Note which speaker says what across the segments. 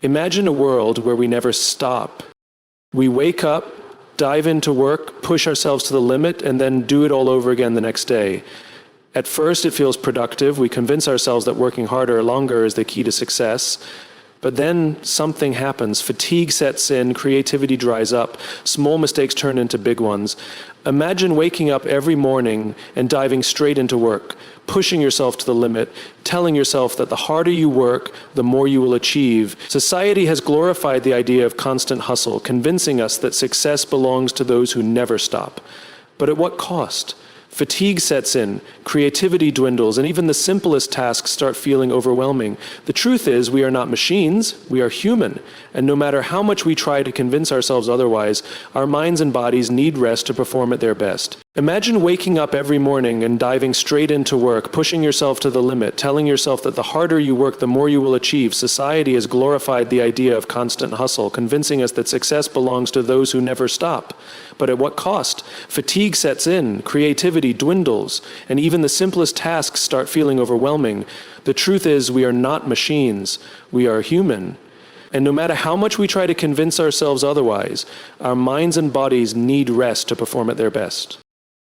Speaker 1: Imagine a world where we never stop. We wake up, dive into work, push ourselves to the limit, and then do it all over again the next day. At first, it feels productive. We convince ourselves that working harder or longer is the key to success. But then something happens. Fatigue sets in, creativity dries up, small mistakes turn into big ones. Imagine waking up every morning and diving straight into work, pushing yourself to the limit, telling yourself that the harder you work, the more you will achieve. Society has glorified the idea of constant hustle, convincing us that success belongs to those who never stop. But at what cost? Fatigue sets in, creativity dwindles, and even the simplest tasks start feeling overwhelming. The truth is, we are not machines, we are human, and no matter how much we try to convince ourselves otherwise, our minds and bodies need rest to perform at their best. Imagine waking up every morning and diving straight into work, pushing yourself to the limit, telling yourself that the harder you work, the more you will achieve. Society has glorified the idea of constant hustle, convincing us that success belongs to those who never stop. But at what cost? Fatigue sets in, creativity dwindles, and even the simplest tasks start feeling overwhelming. The truth is, we are not machines, we are human. And no matter how much we try to convince ourselves otherwise, our minds and bodies need rest to perform at their best.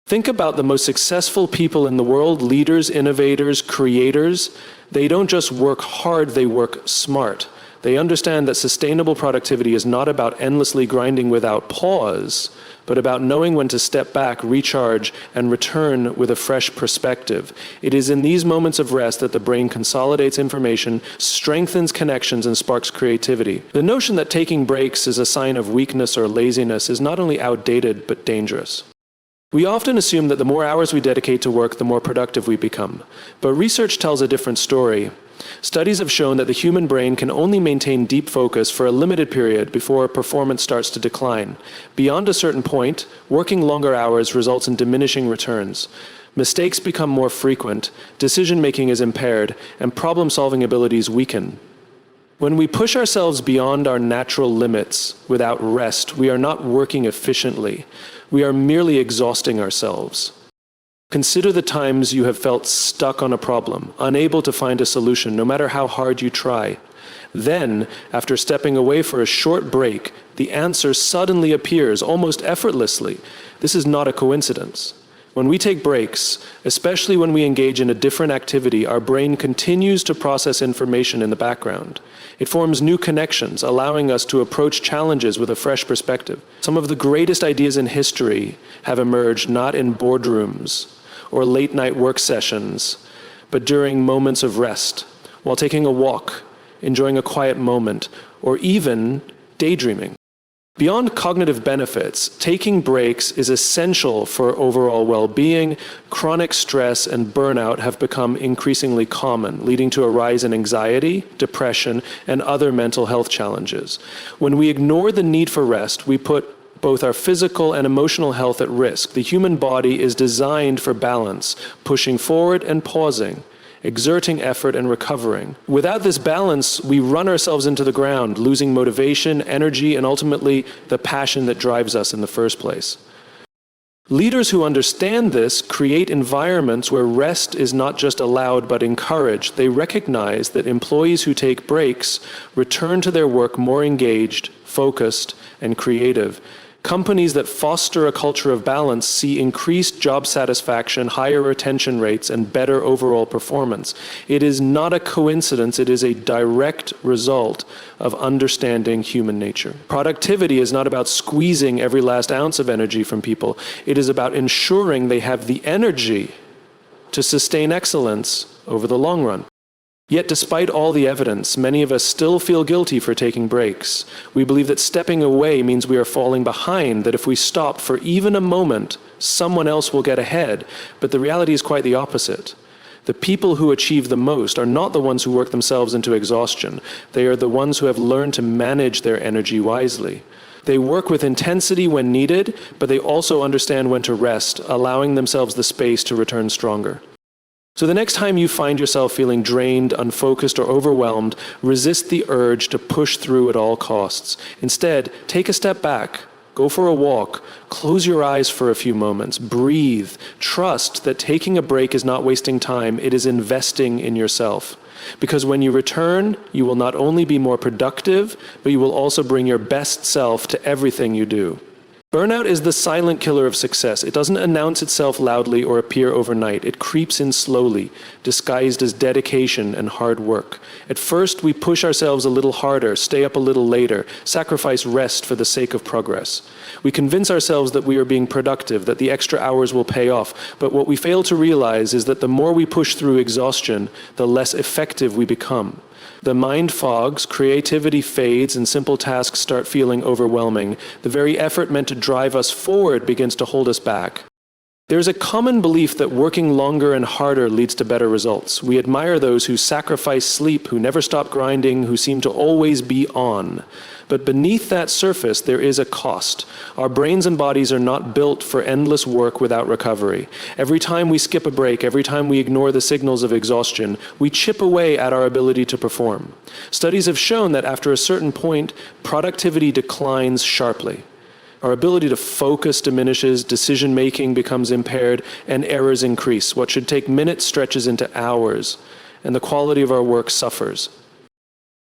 Speaker 1: Think about the most successful people in the world, leaders, innovators, creators. They don't just work hard, they work smart. They understand that sustainable productivity is not about endlessly grinding without pause, but about knowing when to step back, recharge, and return with a fresh perspective. It is in these moments of rest that the brain consolidates information, strengthens connections, and sparks creativity. The notion that taking breaks is a sign of weakness or laziness is not only outdated, but dangerous. We often assume that the more hours we dedicate to work, the more productive we become. But research tells a different story. Studies have shown that the human brain can only maintain deep focus for a limited period before performance starts to decline. Beyond a certain point, working longer hours results in diminishing returns. Mistakes become more frequent, decision-making is impaired, and problem-solving abilities weaken. When we push ourselves beyond our natural limits without rest, we are not working efficiently. We are merely exhausting ourselves. Consider the times you have felt stuck on a problem, unable to find a solution, no matter how hard you try. Then, after stepping away for a short break, the answer suddenly appears, almost effortlessly. This is not a coincidence. When we take breaks, especially when we engage in a different activity, our brain continues to process information in the background. It forms new connections, allowing us to approach challenges with a fresh perspective. Some of the greatest ideas in history have emerged not in boardrooms or late-night work sessions, but during moments of rest, while taking a walk, enjoying a quiet moment, or even daydreaming. Beyond cognitive benefits, taking breaks is essential for overall well-being. Chronic stress and burnout have become increasingly common, leading to a rise in anxiety, depression, and other mental health challenges. When we ignore the need for rest, we put both our physical and emotional health at risk. The human body is designed for balance, pushing forward and pausing, exerting effort and recovering. Without this balance, we run ourselves into the ground, losing motivation, energy, and ultimately the passion that drives us in the first place. Leaders who understand this create environments where rest is not just allowed but encouraged. They recognize that employees who take breaks return to their work more engaged, focused, and creative. Companies that foster a culture of balance see increased job satisfaction, higher retention rates, and better overall performance. It is not a coincidence, it is a direct result of understanding human nature. Productivity is not about squeezing every last ounce of energy from people. It is about ensuring they have the energy to sustain excellence over the long run. Yet despite all the evidence, many of us still feel guilty for taking breaks. We believe that stepping away means we are falling behind, that if we stop for even a moment, someone else will get ahead. But the reality is quite the opposite. The people who achieve the most are not the ones who work themselves into exhaustion. They are the ones who have learned to manage their energy wisely. They work with intensity when needed, but they also understand when to rest, allowing themselves the space to return stronger. So the next time you find yourself feeling drained, unfocused, or overwhelmed, resist the urge to push through at all costs. Instead, take a step back, go for a walk, close your eyes for a few moments, breathe, trust that taking a break is not wasting time, it is investing in yourself. Because when you return, you will not only be more productive, but you will also bring your best self to everything you do. Burnout is the silent killer of success. It doesn't announce itself loudly or appear overnight. It creeps in slowly, disguised as dedication and hard work. At first, we push ourselves a little harder, stay up a little later, sacrifice rest for the sake of progress. We convince ourselves that we are being productive, that the extra hours will pay off. But what we fail to realize is that the more we push through exhaustion, the less effective we become. The mind fogs, creativity fades, and simple tasks start feeling overwhelming. The very effort meant to drive us forward begins to hold us back. There's a common belief that working longer and harder leads to better results. We admire those who sacrifice sleep, who never stop grinding, who seem to always be on. But beneath that surface, there is a cost. Our brains and bodies are not built for endless work without recovery. Every time we skip a break, every time we ignore the signals of exhaustion, we chip away at our ability to perform. Studies have shown that after a certain point, productivity declines sharply. Our ability to focus diminishes, decision-making becomes impaired, and errors increase. What should take minutes stretches into hours, and the quality of our work suffers.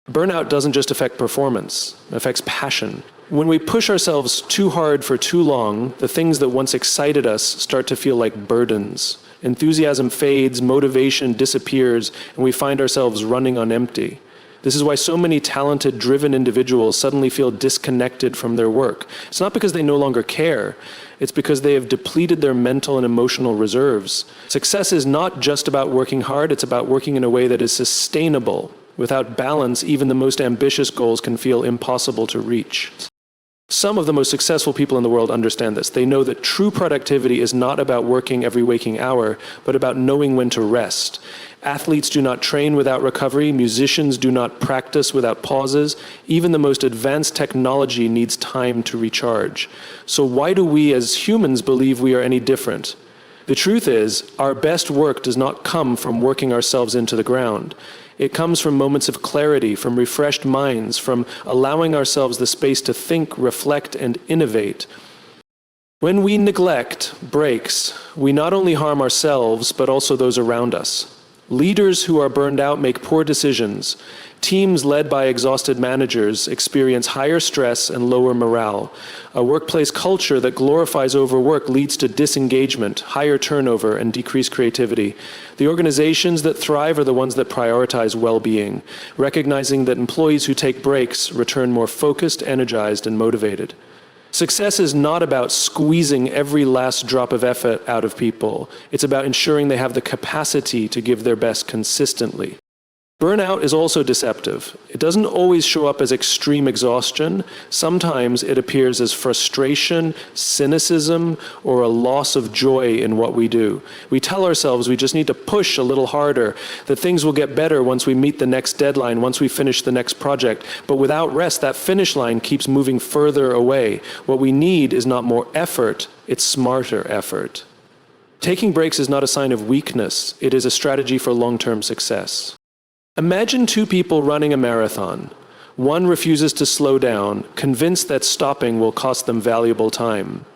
Speaker 1: Burnout doesn't just affect performance, it affects passion. When we push ourselves too hard for too long, the things that once excited us start to feel like burdens. Enthusiasm fades, motivation disappears, and we find ourselves running on empty. This is why so many talented, driven individuals suddenly feel disconnected from their work. It's not because they no longer care. It's because they have depleted their mental and emotional reserves. Success is not just about working hard, it's about working in a way that is sustainable. Without balance, even the most ambitious goals can feel impossible to reach. Some of the most successful people in the world understand this. They know that true productivity is not about working every waking hour, but about knowing when to rest. Athletes do not train without recovery. Musicians do not practice without pauses. Even the most advanced technology needs time to recharge. So why do we as humans believe we are any different? The truth is, our best work does not come from working ourselves into the ground. It comes from moments of clarity, from refreshed minds, from allowing ourselves the space to think, reflect, and innovate. When we neglect breaks, we not only harm ourselves, but also those around us. Leaders who are burned out make poor decisions. Teams led by exhausted managers experience higher stress and lower morale. A workplace culture that glorifies overwork leads to disengagement, higher turnover, and decreased creativity. The organizations that thrive are the ones that prioritize well-being, recognizing that employees who take breaks return more focused, energized, and motivated. Success is not about squeezing every last drop of effort out of people. It's about ensuring they have the capacity to give their best consistently. Burnout is also deceptive. It doesn't always show up as extreme exhaustion. Sometimes it appears as frustration, cynicism, or a loss of joy in what we do. We tell ourselves we just need to push a little harder, that things will get better once we meet the next deadline, once we finish the next project. But without rest, that finish line keeps moving further away. What we need is not more effort, it's smarter effort. Taking breaks is not a sign of weakness. It is a strategy for long-term success. Imagine two people running a marathon. One refuses to slow down, convinced that stopping will cost them valuable time.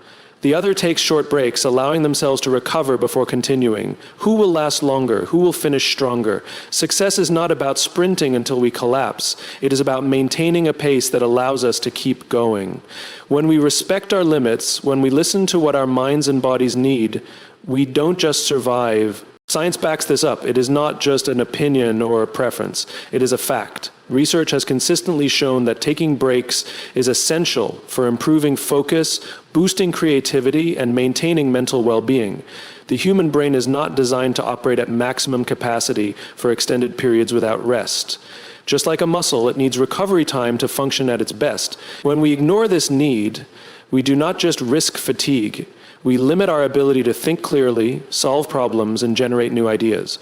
Speaker 1: The other takes short breaks, allowing themselves to recover before continuing. Who will last longer? Who will finish stronger? Success is not about sprinting until we collapse. It is about maintaining a pace that allows us to keep going. When we respect our limits, when we listen to what our minds and bodies need, we don't just survive. Science backs this up. It is not just an opinion or a preference. It is a fact. Research has consistently shown that taking breaks is essential for improving focus, boosting creativity, and maintaining mental well-being. The human brain is not designed to operate at maximum capacity for extended periods without rest. Just like a muscle, it needs recovery time to function at its best. When we ignore this need, we do not just risk fatigue. We limit our ability to think clearly, solve problems, and generate new ideas.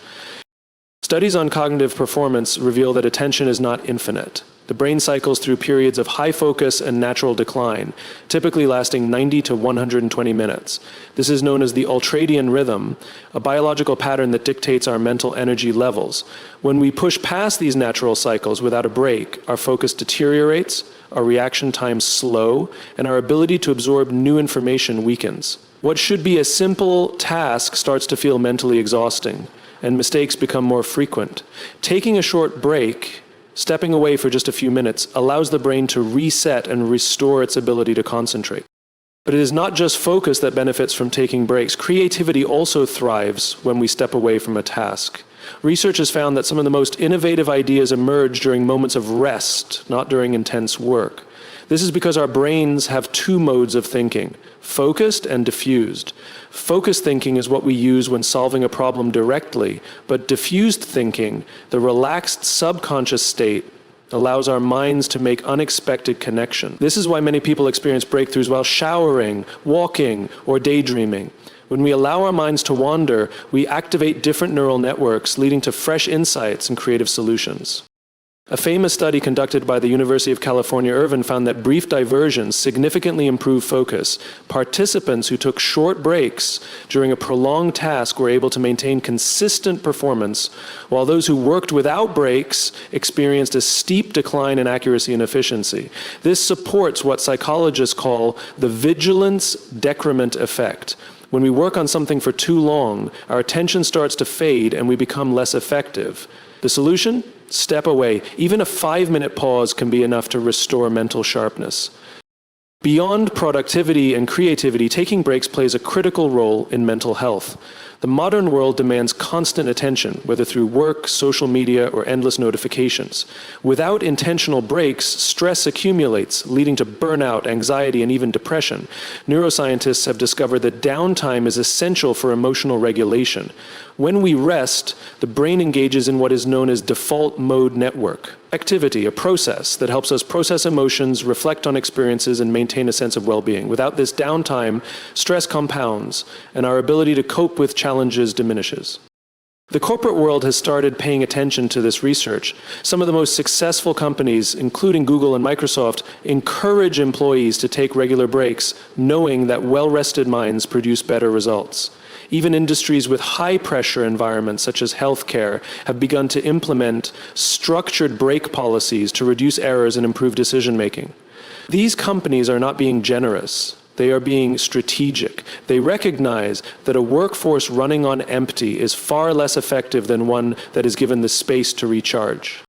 Speaker 1: Studies on cognitive performance reveal that attention is not infinite. The brain cycles through periods of high focus and natural decline, typically lasting 90 to 120 minutes. This is known as the ultradian rhythm, a biological pattern that dictates our mental energy levels. When we push past these natural cycles without a break, our focus deteriorates, our reaction times slow, and our ability to absorb new information weakens. What should be a simple task starts to feel mentally exhausting. and mistakes become more frequent. Taking a short break, stepping away for just a few minutes, allows the brain to reset and restore its ability to concentrate. But it is not just focus that benefits from taking breaks. Creativity also thrives when we step away from a task. Research has found that some of the most innovative ideas emerge during moments of rest, not during intense work. This is because our brains have two modes of thinking, focused and diffused. Focused thinking is what we use when solving a problem directly, but diffused thinking, the relaxed subconscious state, allows our minds to make unexpected connections. This is why many people experience breakthroughs while showering, walking, or daydreaming. When we allow our minds to wander, we activate different neural networks, leading to fresh insights and creative solutions. A famous study conducted by the University of California, Irvine found that brief diversions significantly improve focus. Participants who took short breaks during a prolonged task were able to maintain consistent performance, while those who worked without breaks experienced a steep decline in accuracy and efficiency. This supports what psychologists call the vigilance decrement effect. When we work on something for too long, our attention starts to fade and we become less effective. The solution? Step away. Even a 5-minute pause can be enough to restore mental sharpness. Beyond productivity and creativity, taking breaks plays a critical role in mental health. The modern world demands constant attention, whether through work, social media, or endless notifications. Without intentional breaks, stress accumulates, leading to burnout, anxiety, and even depression. Neuroscientists have discovered that downtime is essential for emotional regulation. When we rest, the brain engages in what is known as default mode network activity, a process that helps us process emotions, reflect on experiences, and maintain a sense of well-being. Without this downtime, stress compounds, and our ability to cope with challenges diminishes. The corporate world has started paying attention to this research. Some of the most successful companies, including Google and Microsoft, encourage employees to take regular breaks, knowing that well-rested minds produce better results. Even industries with high-pressure environments, such as healthcare, have begun to implement structured break policies to reduce errors and improve decision-making. These companies are not being generous. They are being strategic. They recognize that a workforce running on empty is far less effective than one that is given the space to recharge.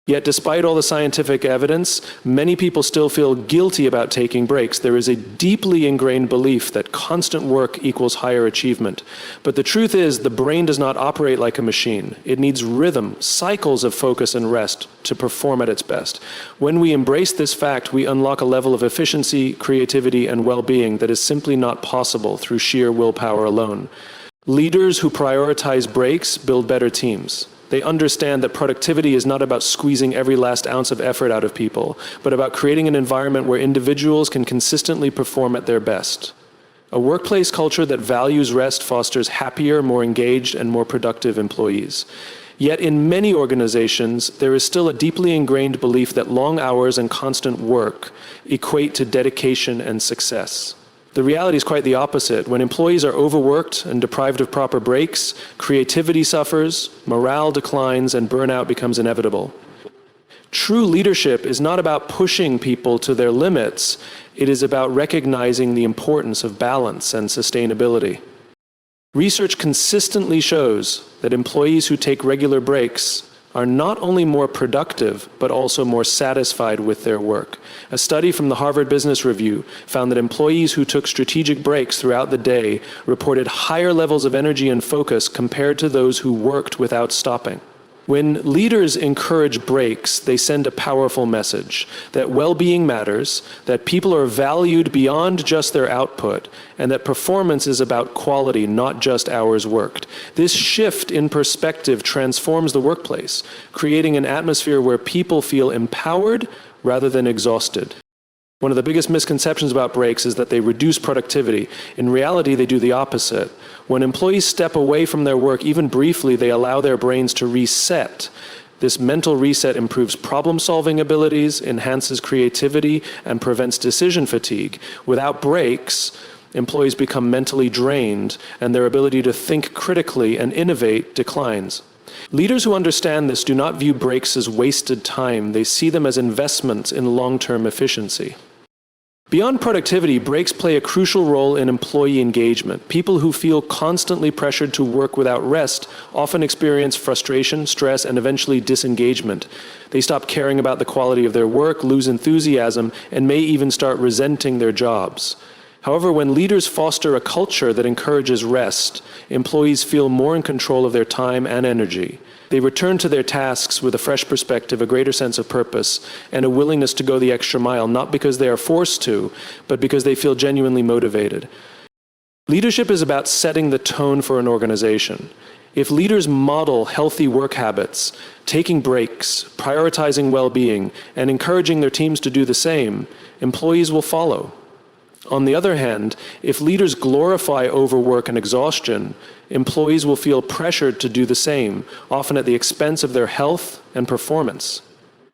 Speaker 1: Yet despite all the scientific evidence, many people still feel guilty about taking breaks. There is a deeply ingrained belief that constant work equals higher achievement. But the truth is, the brain does not operate like a machine. It needs rhythm, cycles of focus and rest to perform at its best. When we embrace this fact, we unlock a level of efficiency, creativity, and well-being that is simply not possible through sheer willpower alone. Leaders who prioritize breaks build better teams. They understand that productivity is not about squeezing every last ounce of effort out of people, but about creating an environment where individuals can consistently perform at their best. A workplace culture that values rest fosters happier, more engaged, and more productive employees. Yet in many organizations, there is still a deeply ingrained belief that long hours and constant work equate to dedication and success. The reality is quite the opposite. When employees are overworked and deprived of proper breaks, creativity suffers, morale declines, and burnout becomes inevitable. True leadership is not about pushing people to their limits. It is about recognizing the importance of balance and sustainability. Research consistently shows that employees who take regular breaks are not only more productive, but also more satisfied with their work. A study from the Harvard Business Review found that employees who took strategic breaks throughout the day reported higher levels of energy and focus compared to those who worked without stopping. When leaders encourage breaks, they send a powerful message that well-being matters, that people are valued beyond just their output, and that performance is about quality, not just hours worked. This shift in perspective transforms the workplace, creating an atmosphere where people feel empowered rather than exhausted. One of the biggest misconceptions about breaks is that they reduce productivity. In reality, they do the opposite. When employees step away from their work, even briefly, they allow their brains to reset. This mental reset improves problem-solving abilities, enhances creativity, and prevents decision fatigue. Without breaks, employees become mentally drained, and their ability to think critically and innovate declines. Leaders who understand this do not view breaks as wasted time. They see them as investments in long-term efficiency. Beyond productivity, breaks play a crucial role in employee engagement. People who feel constantly pressured to work without rest often experience frustration, stress, and eventually disengagement. They stop caring about the quality of their work, lose enthusiasm, and may even start resenting their jobs. However, when leaders foster a culture that encourages rest, employees feel more in control of their time and energy. They return to their tasks with a fresh perspective, a greater sense of purpose, and a willingness to go the extra mile, not because they are forced to, but because they feel genuinely motivated. Leadership is about setting the tone for an organization. If leaders model healthy work habits, taking breaks, prioritizing well-being, and encouraging their teams to do the same, employees will follow. On the other hand, if leaders glorify overwork and exhaustion, employees will feel pressured to do the same, often at the expense of their health and performance.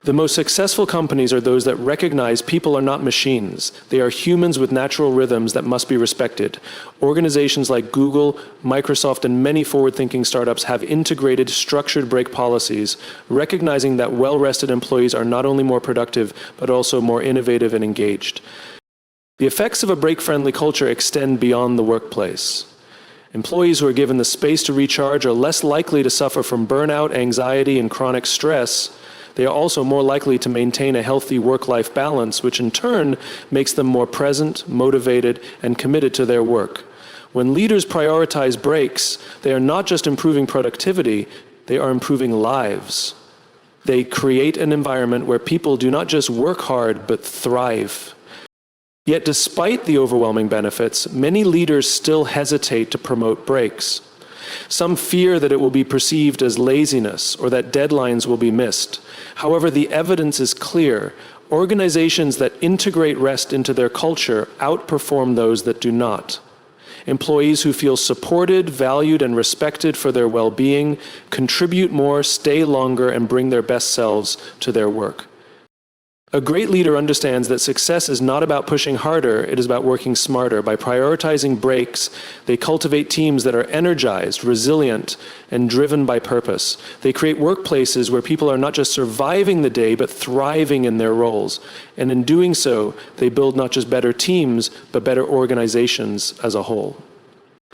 Speaker 1: The most successful companies are those that recognize people are not machines. They are humans with natural rhythms that must be respected. Organizations like Google, Microsoft, and many forward-thinking startups have integrated structured break policies, recognizing that well-rested employees are not only more productive, but also more innovative and engaged. The effects of a break-friendly culture extend beyond the workplace. Employees who are given the space to recharge are less likely to suffer from burnout, anxiety, and chronic stress. They are also more likely to maintain a healthy work-life balance, which in turn makes them more present, motivated, and committed to their work. When leaders prioritize breaks, they are not just improving productivity, they are improving lives. They create an environment where people do not just work hard, but thrive. Yet despite the overwhelming benefits, many leaders still hesitate to promote breaks. Some fear that it will be perceived as laziness or that deadlines will be missed. However, the evidence is clear. Organizations that integrate rest into their culture outperform those that do not. Employees who feel supported, valued, and respected for their well-being contribute more, stay longer, and bring their best selves to their work. A great leader understands that success is not about pushing harder, it is about working smarter. By prioritizing breaks, they cultivate teams that are energized, resilient, and driven by purpose. They create workplaces where people are not just surviving the day, but thriving in their roles. And in doing so, they build not just better teams, but better organizations as a whole.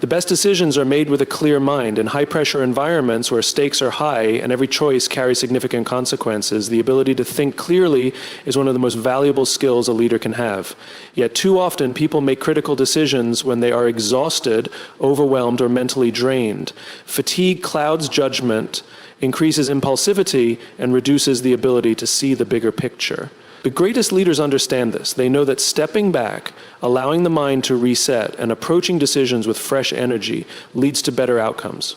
Speaker 1: The best decisions are made with a clear mind. In high-pressure environments where stakes are high and every choice carries significant consequences, the ability to think clearly is one of the most valuable skills a leader can have. Yet too often, people make critical decisions when they are exhausted, overwhelmed, or mentally drained. Fatigue clouds judgment, increases impulsivity, and reduces the ability to see the bigger picture. The greatest leaders understand this. They know that stepping back, allowing the mind to reset, and approaching decisions with fresh energy leads to better outcomes.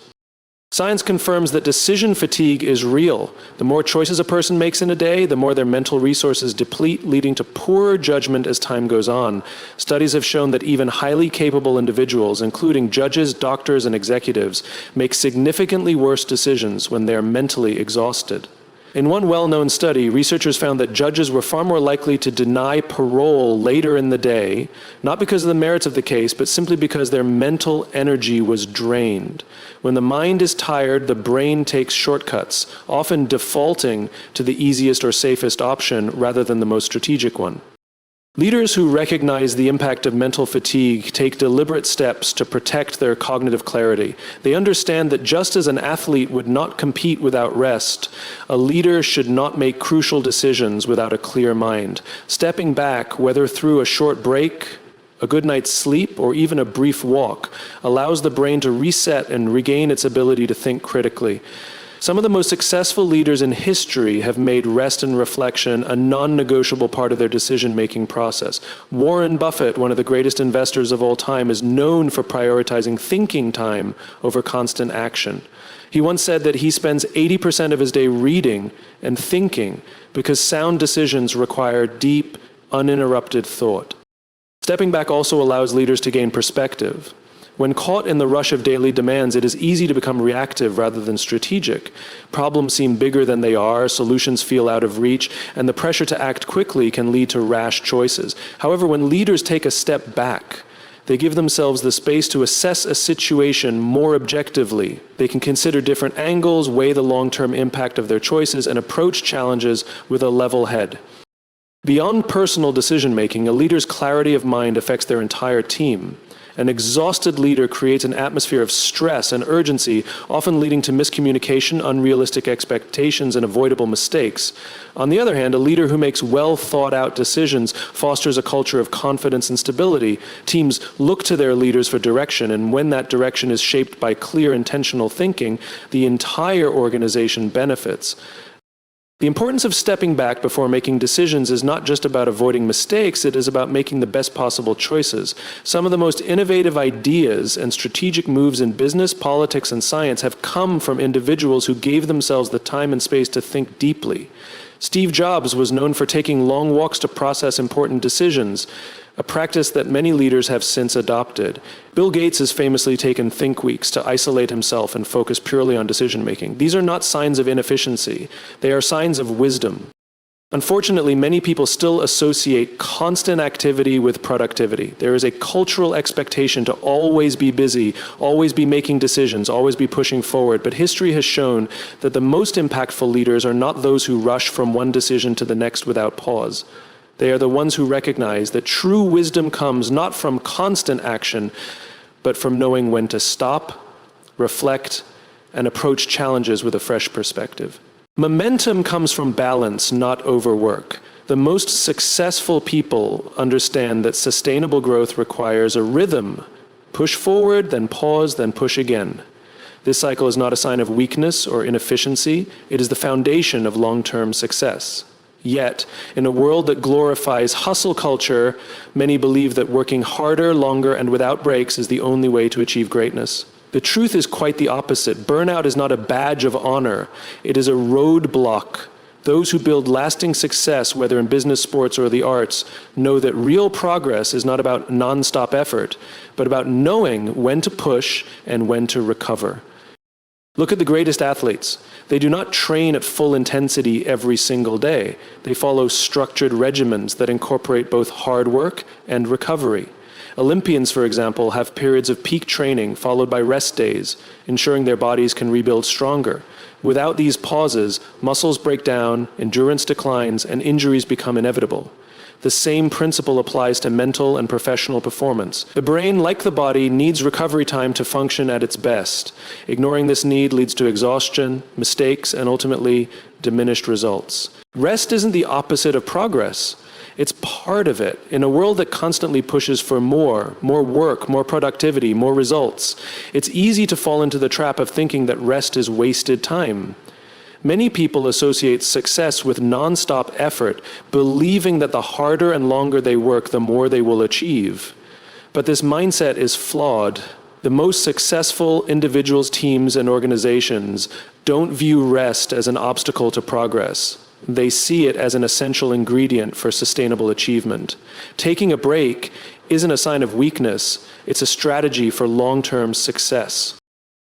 Speaker 1: Science confirms that decision fatigue is real. The more choices a person makes in a day, the more their mental resources deplete, leading to poorer judgment as time goes on. Studies have shown that even highly capable individuals, including judges, doctors, and executives, make significantly worse decisions when they are mentally exhausted. In one well-known study, researchers found that judges were far more likely to deny parole later in the day, not because of the merits of the case, but simply because their mental energy was drained. When the mind is tired, the brain takes shortcuts, often defaulting to the easiest or safest option rather than the most strategic one. Leaders who recognize the impact of mental fatigue take deliberate steps to protect their cognitive clarity. They understand that just as an athlete would not compete without rest, a leader should not make crucial decisions without a clear mind. Stepping back, whether through a short break, a good night's sleep, or even a brief walk, allows the brain to reset and regain its ability to think critically. Some of the most successful leaders in history have made rest and reflection a non-negotiable part of their decision-making process. Warren Buffett, one of the greatest investors of all time, is known for prioritizing thinking time over constant action. He once said that he spends 80% of his day reading and thinking because sound decisions require deep, uninterrupted thought. Stepping back also allows leaders to gain perspective. When caught in the rush of daily demands, it is easy to become reactive rather than strategic. Problems seem bigger than they are, solutions feel out of reach, and the pressure to act quickly can lead to rash choices. However, when leaders take a step back, they give themselves the space to assess a situation more objectively. They can consider different angles, weigh the long-term impact of their choices, and approach challenges with a level head. Beyond personal decision-making, a leader's clarity of mind affects their entire team. An exhausted leader creates an atmosphere of stress and urgency, often leading to miscommunication, unrealistic expectations, and avoidable mistakes. On the other hand, a leader who makes well-thought-out decisions fosters a culture of confidence and stability. Teams look to their leaders for direction, and when that direction is shaped by clear, intentional thinking, the entire organization benefits. The importance of stepping back before making decisions is not just about avoiding mistakes, it is about making the best possible choices. Some of the most innovative ideas and strategic moves in business, politics, and science have come from individuals who gave themselves the time and space to think deeply. Steve Jobs was known for taking long walks to process important decisions, a practice that many leaders have since adopted. Bill Gates has famously taken think weeks to isolate himself and focus purely on decision-making. These are not signs of inefficiency. They are signs of wisdom. Unfortunately, many people still associate constant activity with productivity. There is a cultural expectation to always be busy, always be making decisions, always be pushing forward. But history has shown that the most impactful leaders are not those who rush from one decision to the next without pause. They are the ones who recognize that true wisdom comes not from constant action, but from knowing when to stop, reflect, and approach challenges with a fresh perspective. Momentum comes from balance, not overwork. The most successful people understand that sustainable growth requires a rhythm. Push forward, then pause, then push again. This cycle is not a sign of weakness or inefficiency. It is the foundation of long-term success. Yet, in a world that glorifies hustle culture, many believe that working harder, longer, and without breaks is the only way to achieve greatness. The truth is quite the opposite. Burnout is not a badge of honor. It is a roadblock. Those who build lasting success, whether in business, sports, or the arts, know that real progress is not about non-stop effort, but about knowing when to push and when to recover. Look at the greatest athletes. They do not train at full intensity every single day. They follow structured regimens that incorporate both hard work and recovery. Olympians, for example, have periods of peak training followed by rest days, ensuring their bodies can rebuild stronger. Without these pauses, muscles break down, endurance declines, and injuries become inevitable. The same principle applies to mental and professional performance. The brain, like the body, needs recovery time to function at its best. Ignoring this need leads to exhaustion, mistakes, and ultimately diminished results. Rest isn't the opposite of progress. It's part of it. In a world that constantly pushes for more work, more productivity, more results, it's easy to fall into the trap of thinking that rest is wasted time. Many people associate success with non-stop effort, believing that the harder and longer they work, the more they will achieve. But this mindset is flawed. The most successful individuals, teams, and organizations don't view rest as an obstacle to progress. They see it as an essential ingredient for sustainable achievement. Taking a break isn't a sign of weakness, it's a strategy for long-term success.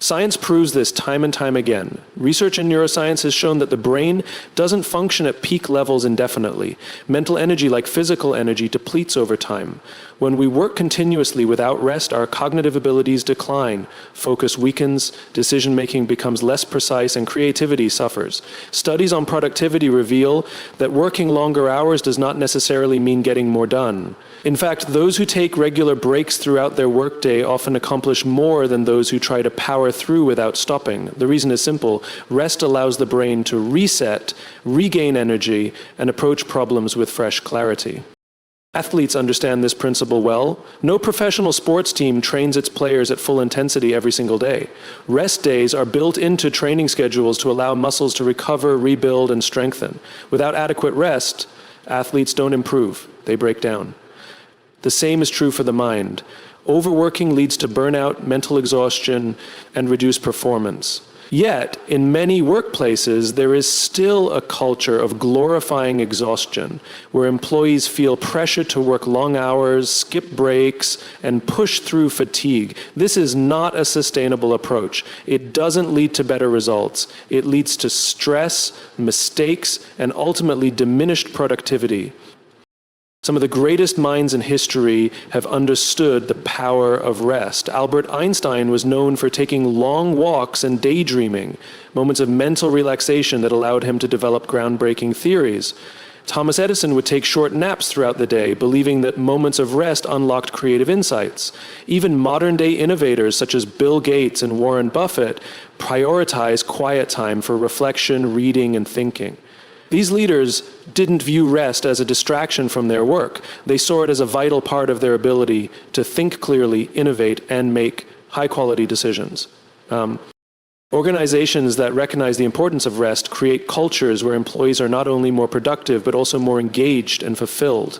Speaker 1: Science proves this time and time again. Research in neuroscience has shown that the brain doesn't function at peak levels indefinitely. Mental energy, like physical energy, depletes over time. When we work continuously without rest, our cognitive abilities decline, focus weakens, decision-making becomes less precise, and creativity suffers. Studies on productivity reveal that working longer hours does not necessarily mean getting more done. In fact, those who take regular breaks throughout their workday often accomplish more than those who try to power through without stopping. The reason is simple. Rest allows the brain to reset, regain energy, and approach problems with fresh clarity. Athletes understand this principle well. No professional sports team trains its players at full intensity every single day. Rest days are built into training schedules to allow muscles to recover, rebuild, and strengthen. Without adequate rest, athletes don't improve. They break down. The same is true for the mind. Overworking leads to burnout, mental exhaustion, and reduced performance. Yet, in many workplaces, there is still a culture of glorifying exhaustion, where employees feel pressure to work long hours, skip breaks, and push through fatigue. This is not a sustainable approach. It doesn't lead to better results. It leads to stress, mistakes, and ultimately diminished productivity. Some of the greatest minds in history have understood the power of rest. Albert Einstein was known for taking long walks and daydreaming, moments of mental relaxation that allowed him to develop groundbreaking theories. Thomas Edison would take short naps throughout the day, believing that moments of rest unlocked creative insights. Even modern-day innovators such as Bill Gates and Warren Buffett prioritize quiet time for reflection, reading, and thinking. These leaders didn't view rest as a distraction from their work. They saw it as a vital part of their ability to think clearly, innovate, and make high-quality decisions. Organizations that recognize the importance of rest create cultures where employees are not only more productive, but also more engaged and fulfilled.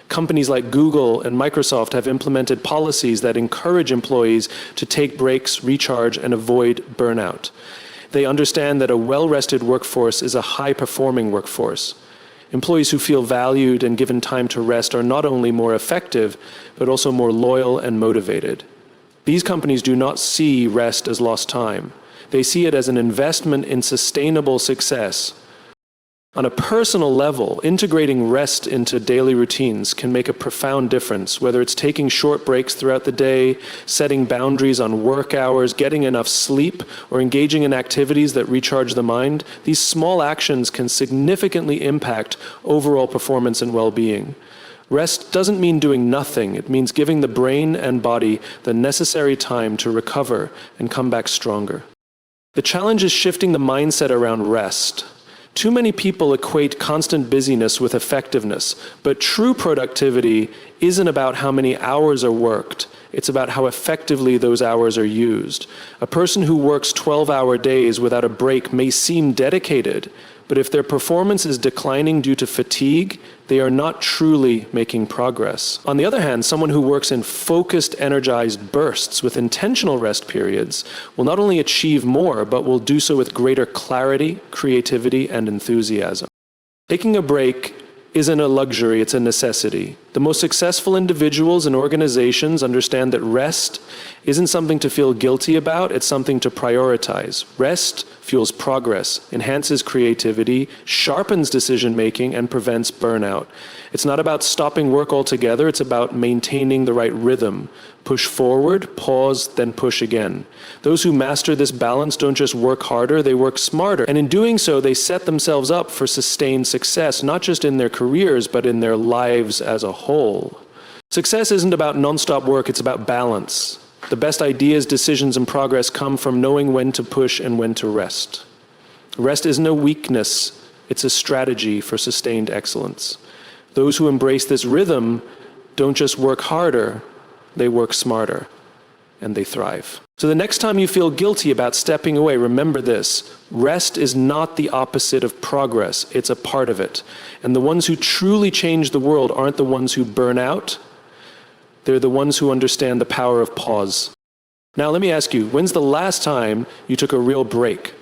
Speaker 1: Companies like Google and Microsoft have implemented policies that encourage employees to take breaks, recharge, and avoid burnout. They understand that a well-rested workforce is a high-performing workforce. Employees who feel valued and given time to rest are not only more effective, but also more loyal and motivated. These companies do not see rest as lost time. They see it as an investment in sustainable success. On a personal level, integrating rest into daily routines can make a profound difference, whether it's taking short breaks throughout the day, setting boundaries on work hours, getting enough sleep, or engaging in activities that recharge the mind. These small actions can significantly impact overall performance and well-being. Rest doesn't mean doing nothing. It means giving the brain and body the necessary time to recover and come back stronger. The challenge is shifting the mindset around rest. Too many people equate constant busyness with effectiveness, but true productivity isn't about how many hours are worked. It's about how effectively those hours are used. A person who works 12-hour days without a break may seem dedicated, but if their performance is declining due to fatigue, they are not truly making progress. On the other hand, someone who works in focused, energized bursts with intentional rest periods will not only achieve more, but will do so with greater clarity, creativity, and enthusiasm. Taking a break isn't a luxury, it's a necessity. The most successful individuals and organizations understand that rest isn't something to feel guilty about, it's something to prioritize. Rest fuels progress, enhances creativity, sharpens decision-making, and prevents burnout. It's not about stopping work altogether, it's about maintaining the right rhythm. Push forward, pause, then push again. Those who master this balance don't just work harder, they work smarter. And in doing so, they set themselves up for sustained success, not just in their careers, but in their lives as a whole. Success isn't about nonstop work, it's about balance. The best ideas, decisions, and progress come from knowing when to push and when to rest. Rest isn't a weakness, it's a strategy for sustained excellence. Those who embrace this rhythm don't just work harder, they work smarter, and they thrive. So the next time you feel guilty about stepping away, remember this: rest is not the opposite of progress, it's a part of it. And the ones who truly change the world aren't the ones who burn out, they're the ones who understand the power of pause. Now let me ask you, when's the last time you took a real break?